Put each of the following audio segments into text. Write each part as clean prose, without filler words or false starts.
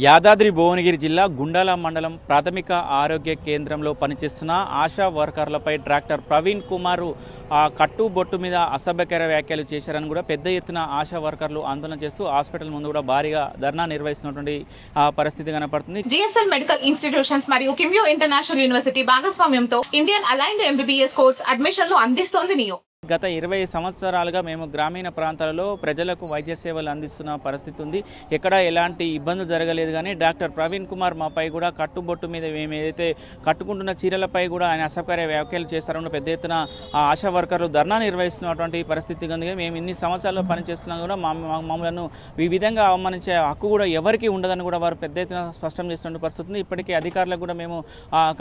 యాదాద్రి భువనగిరి జిల్లా గుండాల మండలం ప్రాథమిక ఆరోగ్య కేంద్రంలో పనిచేస్తున్న ఆశా వర్కర్లపై డాక్టర్ ప్రవీణ్ కుమార్ కట్టుబొట్టు మీద అసభ్యకర వ్యాఖ్యలు చేశారని కూడా పెద్ద ఎత్తున ఆశా వర్కర్లు ఆందోళన చేస్తూ హాస్పిటల్ ముందు కూడా భారీగా ధర్నా నిర్వహిస్తున్నటువంటి పరిస్థితి కనపడుతుంది. జిఎస్ఎల్ మెడికల్ ఇన్స్టిట్యూషన్స్ మరియు కిమ్యూ ఇంటర్నేషనల్ యూనివర్సిటీ భాగస్వామ్యంతో ఇండియన్ అలైన్డ్ ఎంబీబీఎస్ కోర్స్ అడ్మిషన్లు అందిస్తోంది నియో. గత 20 సంవత్సరాలుగా మేము గ్రామీణ ప్రాంతాలలో ప్రజలకు వైద్య సేవలు అందిస్తున్న పరిస్థితి ఉంది. ఎక్కడ ఎలాంటి ఇబ్బందులు జరగలేదు. కానీ డాక్టర్ ప్రవీణ్ కుమార్ మాపై కూడా కట్టుబొట్టు మీద మేము ఏదైతే కట్టుకుంటున్న చీరలపై కూడా ఆయన అసభ్యకర వ్యాఖ్యలు చేస్తారని పెద్ద ఎత్తున ఆశా వర్కర్లు ధర్నా నిర్వహిస్తున్నటువంటి పరిస్థితి ఉంది. మేము ఇన్ని సంవత్సరాలు పనిచేస్తున్నా కూడా మమ్మల్ని ఈ విధంగా అవమానించే హక్కు కూడా ఎవరికి ఉండదని కూడా వారు పెద్ద ఎత్తున స్పష్టం చేస్తున్న పరిస్థితి ఉంది. ఇప్పటికీ అధికారులకు కూడా మేము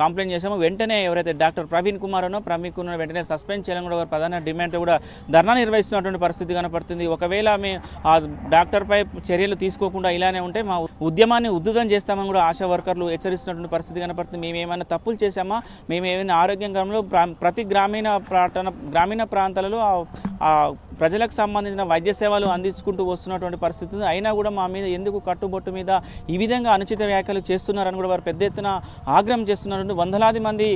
కంప్లైంట్ చేసాము. వెంటనే ఎవరైతే డాక్టర్ ప్రవీణ్ కుమార్ ప్రవీణ్ కుమార్ వెంటనే సస్పెండ్ చేయాలని కూడా వారు ప్రధాన డిమాండ్ కూడా ధర్నా నిర్వహిస్తున్నటువంటి పరిస్థితి కనపడుతుంది. ఒకవేళ మేము ఆ డాక్టర్పై చర్యలు తీసుకోకుండా ఇలానే ఉంటే మా ఉద్యమాన్ని ఉద్ధృతం చేస్తామని కూడా ఆశా వర్కర్లు హెచ్చరిస్తున్నటువంటి పరిస్థితి కనపడుతుంది. మేము ఏమైనా తప్పులు చేశామా, మేము ఏమైనా ఆరోగ్యంలో ప్రతి గ్రామీణ ప్రాంతాలలో ప్రజలకు సంబంధించిన వైద్య సేవలు అందించుకుంటూ వస్తున్నటువంటి పరిస్థితి అయినా కూడా మా మీద ఎందుకు కట్టుబొట్టు మీద ఈ విధంగా అనుచిత వ్యాఖ్యలు చేస్తున్నారని కూడా వారు పెద్ద ఎత్తున ఆగ్రహం చేస్తున్నటువంటి వందలాది మంది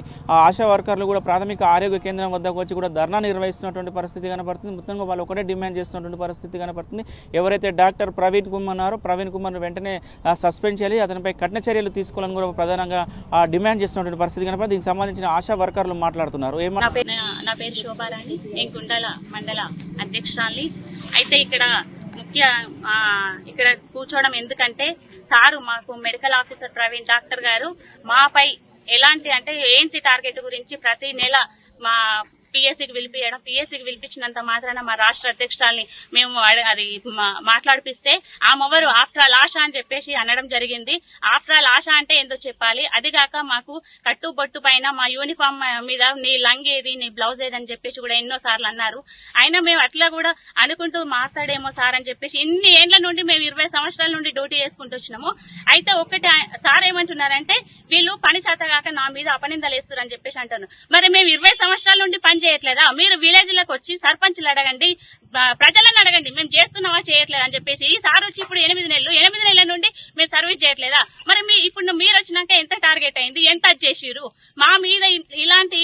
ఆశా వర్కర్లు కూడా ప్రాథమిక ఆరోగ్య కేంద్రం వద్దకు వచ్చి కూడా ధర్నా నిర్వహిస్తున్నటువంటి పరిస్థితి కనపడుతుంది. మొత్తంగా వాళ్ళు ఒకటే డిమాండ్ చేస్తున్నటువంటి పరిస్థితి కనపడుతుంది. ఎవరైతే డాక్టర్ ప్రవీణ్ కుమార్ ఉన్నారో ప్రవీణ్ కుమార్ వెంటనే సస్పెండ్ చేయాలి, అతనిపై కఠిన చర్యలు తీసుకోవాలని కూడా ప్రధానంగా డిమాండ్ చేస్తున్నటువంటి పరిస్థితి కనపడుతుంది. దీనికి సంబంధించిన ఆశా వర్కర్లు మాట్లాడుతున్నారు. నా పేరు శోభారాణి, నేను గుండాల మండల అధ్యక్షురాలి. అయితే ఇక్కడ కూర్చోవడం ఎందుకంటే సారు మాకు మెడికల్ ఆఫీసర్ ప్రవీణ్ డాక్టర్ గారు మాపై ఎలాంటి అంటే ఏఎన్సీ టార్గెట్ గురించి ప్రతి నెల మా పిఎస్సికి పిలిపించినంత మాత్రాన మా రాష్ట్ర అధ్యక్షురాల్ని మేము అది మాట్లాడిపిస్తే ఆమెవరు ఆఫ్టర్ ఆల్ ఆశ అని చెప్పేసి అనడం జరిగింది. ఆఫ్టర్ ఆల్ ఆశ అంటే ఏందో చెప్పాలి. అదిగాక మాకు కట్టుబొట్టు పైన మా యూనిఫామ్ మీద నీ లంగ్ ఏది, నీ బ్లౌజ్ ఏదని చెప్పేసి కూడా ఎన్నో సార్లు అన్నారు. అయినా మేము అట్లా కూడా అనుకుంటూ మాట్లాడేమో సార్ అని చెప్పేసి ఇన్ని ఏండ్ల నుండి మేము 20 సంవత్సరాల నుండి డ్యూటీ చేసుకుంటూ వచ్చినాము. అయితే ఒకటి సార్ ఏమంటున్నారంటే వీళ్ళు పని చేతగాక నా మీద అపనిందలు వేస్తున్నారు అని చెప్పేసి అంటారు. మరి మేము 20 సంవత్సరాల నుండి పని చేయట్లేదా? మీరు విలేజ్ లకు వచ్చి సర్పంచ్లు అడగండి, ప్రజలను అడగండి, మేము చేస్తున్నావా చేయట్లేదా అని చెప్పేసి. ఈ సార్ వచ్చి ఇప్పుడు 8 నెలల నుండి మేము సర్వీస్ చేయట్లేదా? మరి ఇప్పుడు మీరు వచ్చినాక ఎంత టార్గెట్ అయింది, ఎంత చేసిరు? మా మీద ఇలాంటి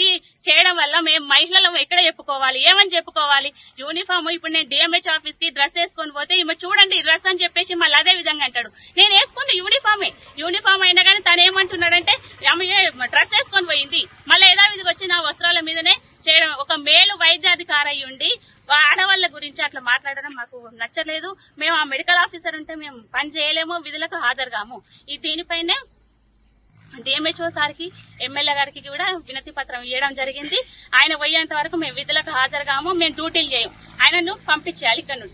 చేయడం వల్ల మేము మహిళలు ఎక్కడ చెప్పుకోవాలి, ఏమని చెప్పుకోవాలి? యూనిఫామ్ ఇప్పుడు నేను డిఎంహెచ్ ఆఫీస్ కి డ్రెస్ వేసుకొని పోతే ఈమె చూడండి డ్రెస్ అని చెప్పేసి మళ్ళీ అదే విధంగా అంటాడు. నేను వేసుకుంది యూనిఫామ్ అయినా కానీ తను ఏమంటున్నాడంటే ఆమె డ్రెస్ వేసుకొని పోయింది, మళ్ళీ యథావిధిగా వచ్చి నా వస్త్రాల మీదనే చేయడం. ఒక మేలు వైద్యాధికారి అయి ఉండి ఆడవాళ్ల గురించి అట్లా మాట్లాడడం మాకు నచ్చలేదు. మేము ఆ మెడికల్ ఆఫీసర్ ఉంటే మేము పని చేయలేము, విధులకు హాజరుగాము. దీనిపైనే డిఎంహెచ్ఓ సార్కి, ఎమ్మెల్యే గారికి కూడా వినతి పత్రం ఇవ్వడం జరిగింది. ఆయన పోయేంత వరకు మేము విధులకు హాజరుగాము, మేము డ్యూటీలు చేయం, ఆయనను పంపించేయాలి ఇక్కడ నుండి.